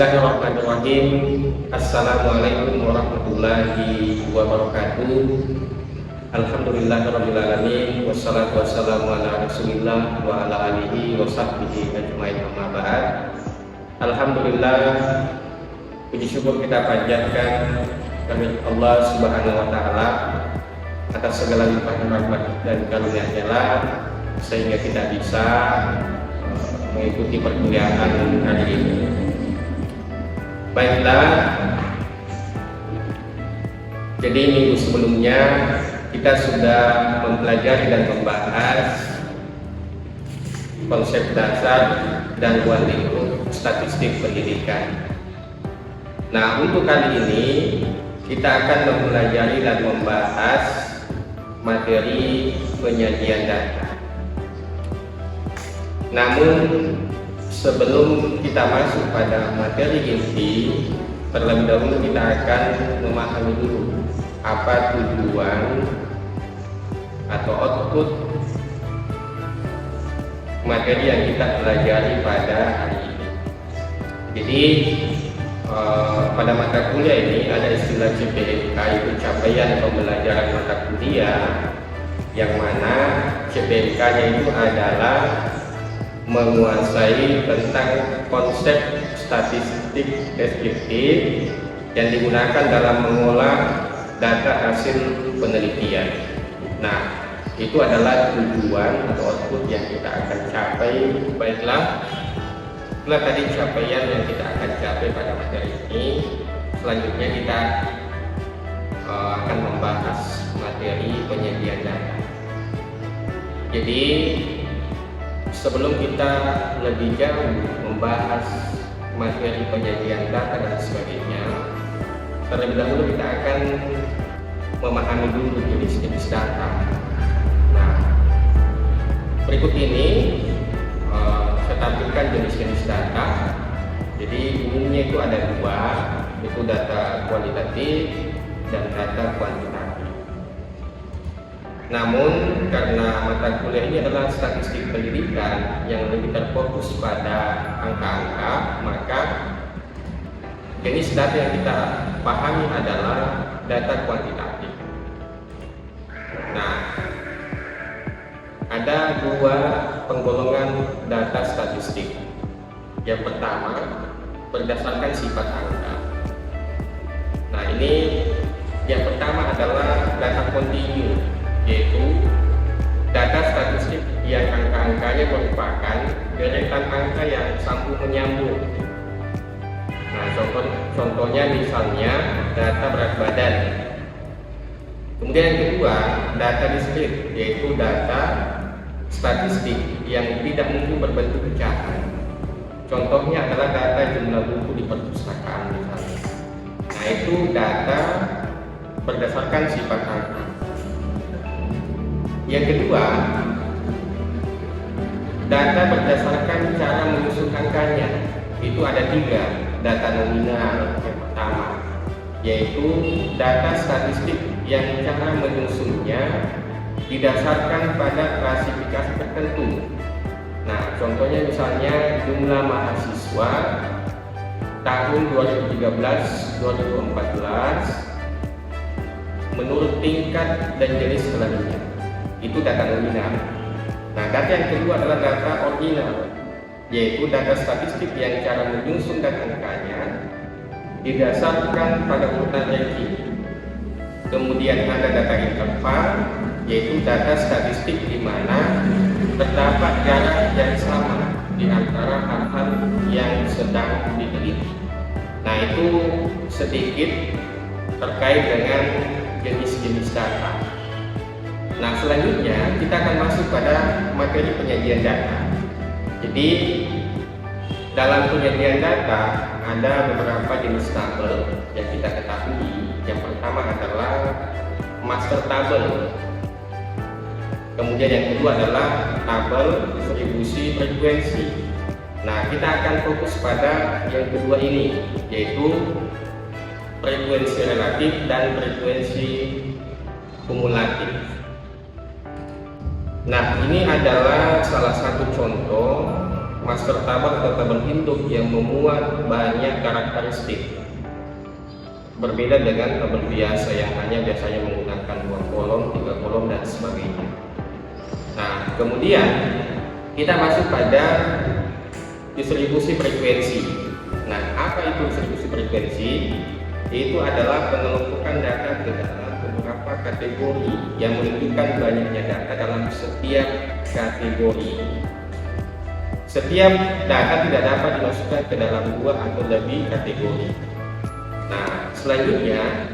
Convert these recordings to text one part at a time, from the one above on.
Bismillahirrahmanirrahim. Assalamualaikum warahmatullahi wabarakatuh. Alhamdulillahirrabbilalamin. Wassalatu wassalamu ala rasulillah wa ala alihi wa sahbihi ajma'in, amma ba'd. Alhamdulillah, puji syukur kita panjatkan kepada Allah Subhanahu wa taala atas segala limpahan rahmat dan karunia-Nya sehingga kita bisa mengikuti perkuliahan hari ini. Baiklah, jadi minggu sebelumnya kita sudah mempelajari dan membahas konsep dasar dan ruang lingkup statistik pendidikan. Nah, untuk kali ini kita akan mempelajari dan membahas materi penyajian data. Namun sebelum kita masuk pada materi inti, terlebih dahulu kita akan memahami dulu apa tujuan atau output materi yang kita pelajari pada hari ini. Jadi pada mata kuliah ini ada istilah CPMK, yaitu capaian pembelajaran mata kuliah, yang mana CPMK-nya itu adalah menguasai tentang konsep statistik deskriptif yang digunakan dalam mengolah data hasil penelitian. Nah, itu adalah tujuan atau output yang kita akan capai. Baiklah, setelah tadi capaian yang kita akan capai pada materi ini, selanjutnya kita akan membahas materi penyajian data. Jadi sebelum kita lebih jauh membahas materi penyajian data dan sebagainya, terlebih dahulu kita akan memahami dulu jenis-jenis data. Nah, berikut ini saya tampilkan jenis-jenis data. Jadi umumnya itu ada dua, itu data kualitatif dan data kuantitatif. Namun karena mata kuliah ini adalah statistik pendidikan yang lebih terfokus pada angka-angka, maka jenis data yang kita pahami adalah data kuantitatif. Nah, ada dua penggolongan data statistik. Yang pertama, berdasarkan sifat angka. Nah, ini yang pertama adalah data kontinu, yaitu data statistik yang angka-angkanya merupakan deretan angka yang sambung menyambung. Nah, contohnya misalnya data berat badan. Kemudian yang kedua, data diskrit, yaitu data statistik yang tidak mungkin berbentuk pecahan. Contohnya adalah data jumlah buku di perpustakaan misalnya. Nah, itu data berdasarkan sifat angka. Yang kedua, data berdasarkan cara menyusun angkanya. Itu ada tiga. Data nominal yang pertama, yaitu data statistik yang cara menyusunnya didasarkan pada klasifikasi tertentu. Nah, contohnya misalnya jumlah mahasiswa tahun 2013-2014 menurut tingkat dan jenis selanjutnya. Itu data nominal. Nah, data yang kedua adalah data ordinal, yaitu data statistik yang cara menyusun dan angkanya didasarkan pada urutan ranking. Kemudian ada data interval, yaitu data statistik di mana terdapat jarak yang sama di antara hal-hal yang sedang diteliti. Nah, itu sedikit terkait dengan jenis-jenis data. Nah, selanjutnya kita akan masuk pada materi penyajian data. Jadi dalam penyajian data ada beberapa jenis tabel yang kita ketahui. Yang pertama adalah master tabel. Kemudian yang kedua adalah tabel distribusi frekuensi. Nah, kita akan fokus pada yang kedua ini, yaitu frekuensi relatif dan frekuensi kumulatif. Nah, ini adalah salah satu contoh master tabel atau tabel induk yang memuat banyak karakteristik, berbeda dengan tabel biasa yang biasanya menggunakan 2 kolom, 3 kolom dan sebagainya. Nah, kemudian kita masuk pada distribusi frekuensi. Nah, apa itu distribusi frekuensi? Itu adalah pengelompokan data ke dalam beberapa kategori yang menunjukkan banyaknya data dalam setiap kategori. Setiap data tidak dapat dimasukkan ke dalam 2 atau lebih kategori. Nah, selanjutnya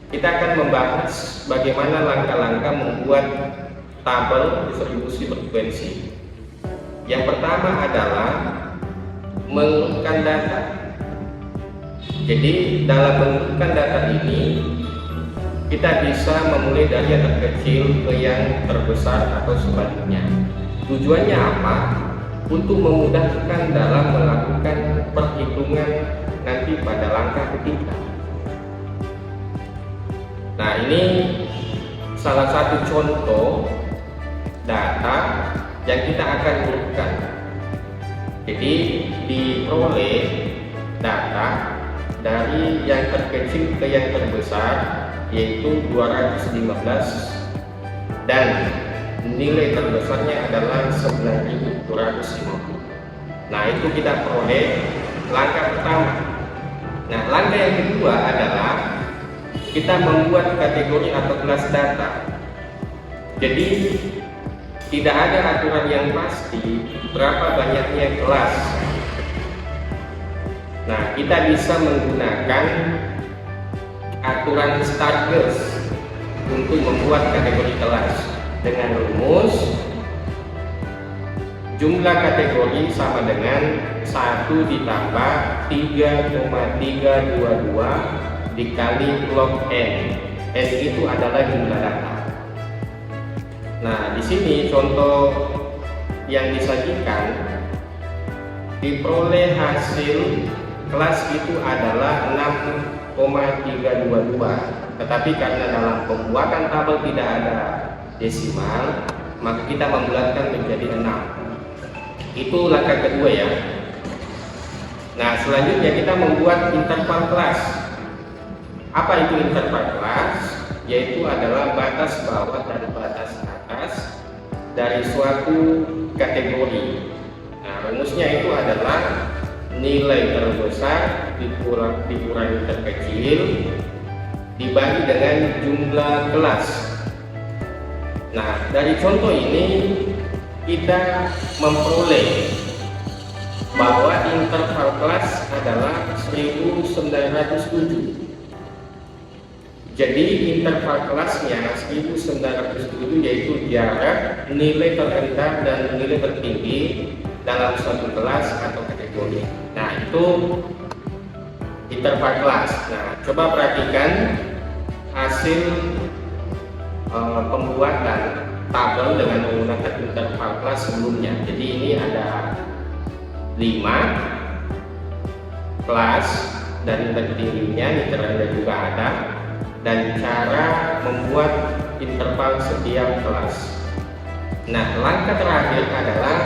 kita akan membahas bagaimana langkah-langkah membuat tabel distribusi frekuensi. Yang pertama adalah mengurutkan data. Jadi dalam menurunkan data ini kita bisa memulai dari yang terkecil ke yang terbesar atau sebaliknya. Tujuannya apa? Untuk memudahkan dalam melakukan perhitungan nanti pada langkah ketiga. Nah, ini salah satu contoh data yang kita akan urutkan. Jadi diperoleh data dari yang terkecil ke yang terbesar, yaitu 215, dan nilai terbesarnya adalah 9.250. Nah, itu kita peroleh langkah pertama. Nah, langkah yang kedua adalah kita membuat kategori atau kelas data. Jadi tidak ada aturan yang pasti berapa banyaknya kelas. Nah, kita bisa menggunakan aturan Stargers untuk membuat kategori kelas dengan rumus jumlah kategori sama dengan 1 ditambah 3,322 dikali log n. N itu adalah jumlah data. Nah, di sini contoh yang disajikan, diperoleh hasil kelas itu adalah 6,322, tetapi karena dalam pembuatan tabel tidak ada desimal, maka kita membulatkan menjadi 6. Itu langkah kedua ya. Nah, selanjutnya kita membuat interval kelas. Apa itu interval kelas? Yaitu adalah batas bawah dan batas atas dari suatu kategori. Nah, rumusnya itu adalah nilai terbesar dikurangi terkecil dibagi dengan jumlah kelas. Nah, dari contoh ini kita memperoleh bahwa interval kelas adalah 1907. Jadi interval kelasnya 1907, yaitu jarak nilai terendah dan nilai tertinggi dalam suatu kelas atau kategori. Nah, itu interval kelas. Nah, coba perhatikan hasil pembuatan tabel dengan menggunakan interval kelas sebelumnya. Jadi ini ada 5 kelas dan nilai tertingginya, nilai terendah juga ada, dan cara membuat interval setiap kelas. Nah, langkah terakhir adalah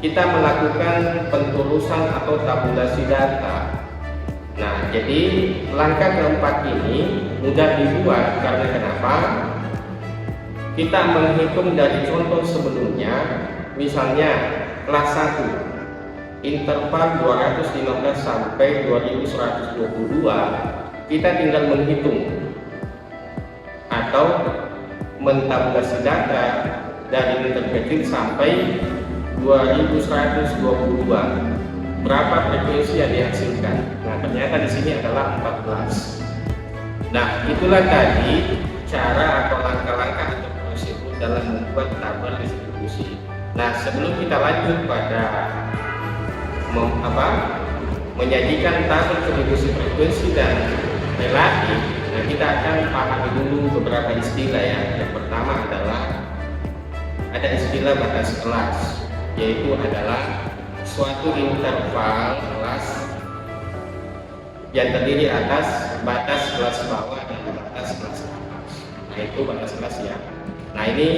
kita melakukan penturusan atau tabulasi data. Nah, jadi langkah keempat ini mudah dibuat karena kenapa? Kita menghitung dari contoh sebelumnya, misalnya kelas 1 interval 215 sampai 2122, kita tinggal menghitung atau mentabulasi data dari yang terkecil sampai 2122. Berapa frekuensi yang dihasilkan? Nah, ternyata di sini adalah 14. Nah, itulah tadi cara atau langkah-langkah atau prosedur dalam membuat tabel distribusi. Nah, sebelum kita lanjut pada menyajikan tabel distribusi frekuensi dan relatif, nah kita akan pahami dulu beberapa istilah ya. Yang pertama adalah ada istilah batas kelas, yaitu adalah suatu interval kelas yang terdiri atas batas kelas bawah dan batas kelas atas. Nah, itu batas kelas ya. Nah, ini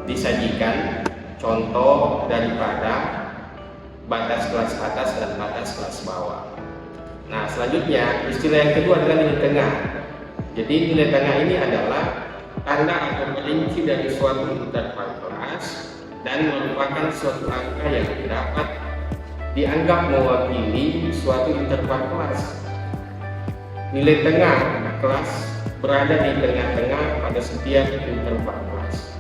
disajikan contoh daripada batas kelas atas dan batas kelas bawah. Nah, selanjutnya istilah yang kedua adalah nilai tengah. Jadi nilai tengah ini adalah tanda atau perinci dari suatu interval kelas dan merupakan suatu angka yang dapat dianggap mewakili suatu interval kelas. Nilai tengah kelas berada di tengah-tengah pada setiap interval kelas.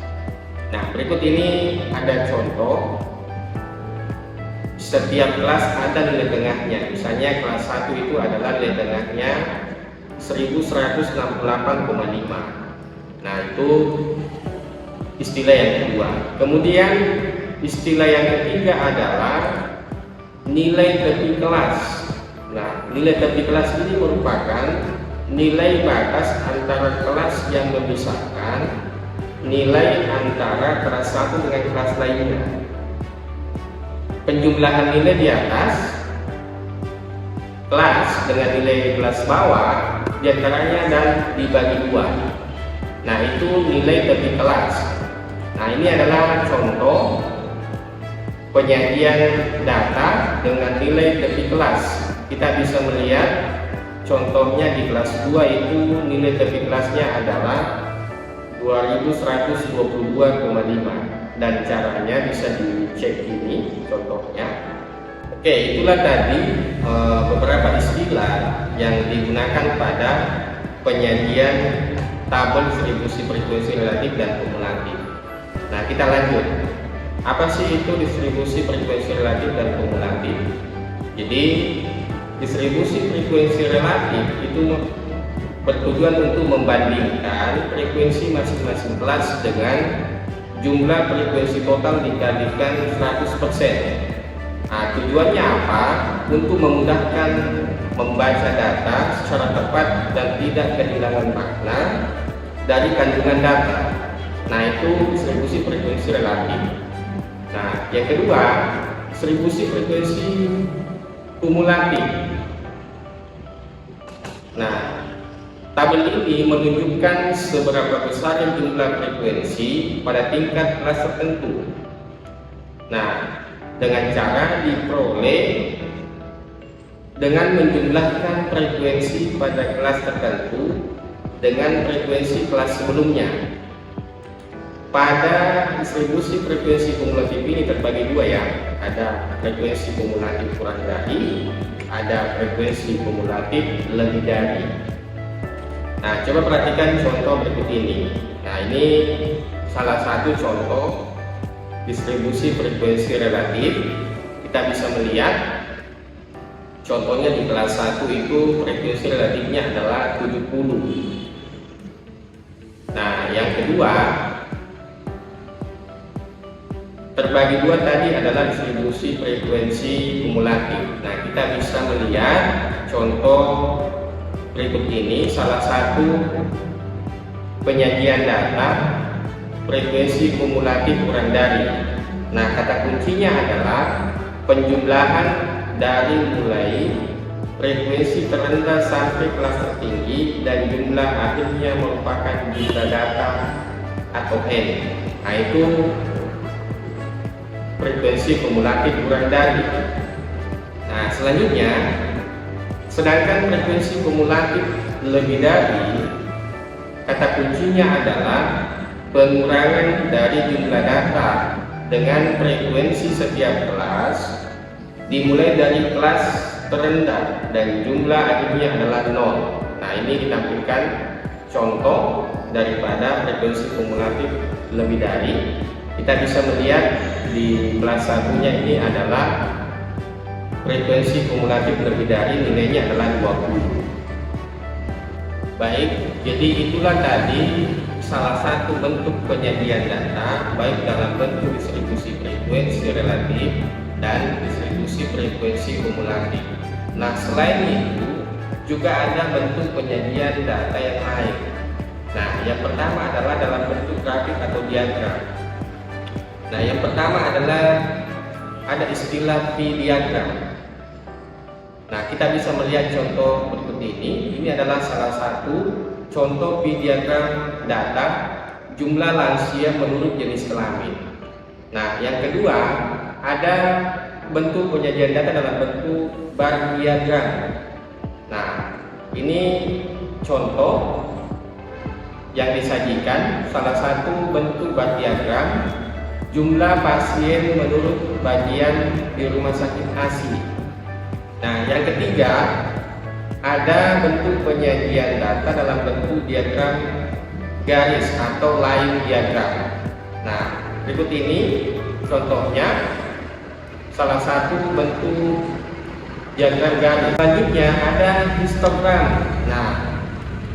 Nah, berikut ini ada contoh. Setiap kelas ada nilai tengahnya. Misalnya kelas 1 itu adalah nilai tengahnya 1168,5. Nah, itu istilah yang kedua. Kemudian istilah yang ketiga adalah nilai tepi kelas. Nah, nilai tepi kelas ini merupakan nilai batas antara kelas yang memisahkan nilai antara kelas 1 dengan kelas lainnya. Penjumlahan nilai di atas kelas dengan nilai kelas bawah diantaranya dan dibagi dua. Nah, itu nilai tepi kelas. Nah, ini adalah contoh penyajian data dengan nilai tepi kelas. Kita bisa melihat contohnya di kelas 2 itu nilai tepi kelasnya adalah 2122,5 dan caranya bisa dicek ini contohnya. Oke, itulah tadi beberapa istilah yang digunakan pada penyajian tabel distribusi frekuensi relatif dan kumulatif. Nah, kita lanjut. Apa sih itu distribusi frekuensi relatif dan kumulatif? Jadi, distribusi frekuensi relatif itu bertujuan untuk membandingkan frekuensi masing-masing kelas dengan jumlah frekuensi total dikalikan 100%. Nah, tujuannya apa? Untuk memudahkan membaca data secara tepat dan tidak kehilangan makna dari kandungan data. Nah, itu distribusi frekuensi relatif. Nah, yang kedua, distribusi frekuensi kumulatif. Nah, tabel ini menunjukkan seberapa besar jumlah frekuensi pada tingkat kelas tertentu. Nah, dengan cara diperoleh dengan menjumlahkan frekuensi pada kelas tertentu dengan frekuensi kelas sebelumnya. Pada distribusi frekuensi kumulatif ini terbagi dua ya. Ada frekuensi kumulatif kurang dari, ada frekuensi kumulatif lebih dari. Nah, coba perhatikan contoh berikut ini. Nah, ini salah satu contoh distribusi frekuensi relatif. Kita bisa melihat contohnya di kelas 1 itu frekuensi relatifnya adalah 70. Nah, yang kedua terbagi dua tadi adalah distribusi frekuensi kumulatif. Nah, kita bisa melihat contoh berikut ini, salah satu penyajian data frekuensi kumulatif kurang dari. Nah, kata kuncinya adalah penjumlahan dari mulai frekuensi terendah sampai kelas tertinggi dan jumlah akhirnya merupakan jumlah data atau N. Nah, itu frekuensi kumulatif kurang dari. Nah, selanjutnya, sedangkan frekuensi kumulatif lebih dari, kata kuncinya adalah pengurangan dari jumlah data dengan frekuensi setiap kelas dimulai dari kelas terendah dan jumlah akhirnya adalah 0. Nah, ini ditampilkan contoh daripada frekuensi kumulatif lebih dari. Kita bisa melihat di kelas satunya ini adalah frekuensi kumulatif lebih dari, nilainya adalah 20. Baik, jadi itulah tadi salah satu bentuk penyajian data baik dalam bentuk distribusi frekuensi relatif dan distribusi frekuensi kumulatif. Nah, selain itu juga ada bentuk penyajian data yang lain. Nah, yang pertama adalah dalam bentuk grafik atau diagram. Nah, yang pertama adalah ada istilah P-diagram. Nah, kita bisa melihat contoh berikut ini. Ini adalah salah satu contoh P-diagram data jumlah lansia menurut jenis kelamin. Nah, yang kedua, ada bentuk penyajian data dalam bentuk bar diagram. Nah, ini contoh yang disajikan, salah satu bentuk bar diagram jumlah pasien menurut bagian di rumah sakit ASI. Nah, yang ketiga, ada bentuk penyajian data dalam bentuk diagram garis atau line diagram. Nah, berikut ini contohnya salah satu bentuk diagram garis. Selanjutnya ada histogram. Nah,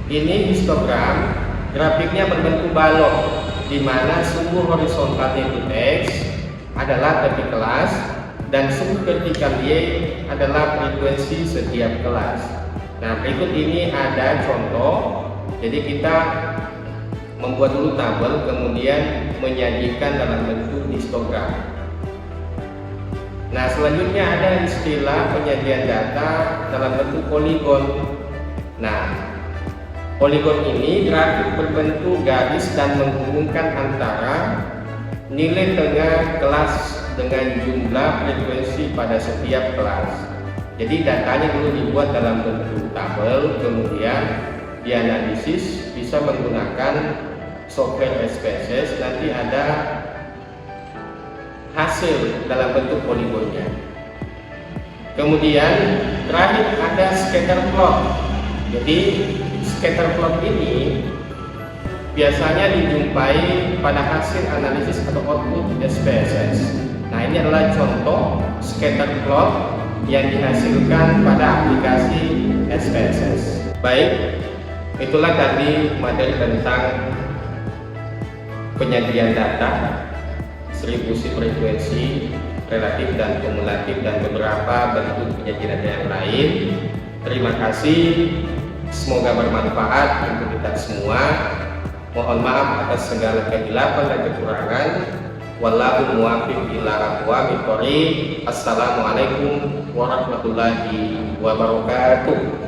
ini histogram, grafiknya berbentuk balok, di mana sumbu horizontalnya itu X adalah tepi kelas dan sumbu vertikal Y adalah frekuensi setiap kelas. Nah, berikut ini ada contoh. Jadi kita membuat dulu tabel, kemudian menyajikan dalam bentuk histogram. Nah, selanjutnya ada istilah penyajian data dalam bentuk poligon. Nah, poligon ini grafik berbentuk garis dan menghubungkan antara nilai tengah kelas dengan jumlah frekuensi pada setiap kelas. Jadi datanya dulu dibuat dalam bentuk tabel, kemudian dianalisis bisa menggunakan software SPSS, nanti ada hasil dalam bentuk poligonnya. Kemudian terakhir ada scatter plot. Jadi scatter plot ini biasanya dijumpai pada hasil analisis atau output SPSS. Nah, ini adalah contoh scatter plot yang dihasilkan pada aplikasi SPSS. Baik, itulah tadi materi tentang penyajian data, distribusi frekuensi, relatif dan kumulatif, dan beberapa bentuk penyajian data yang lain. Terima kasih, semoga bermanfaat untuk kita semua. Mohon maaf atas segala kehilafan dan kekurangan. Wallahu muwaffiq ila aqwamit thoriq. Assalamualaikum warahmatullahi wabarakatuh.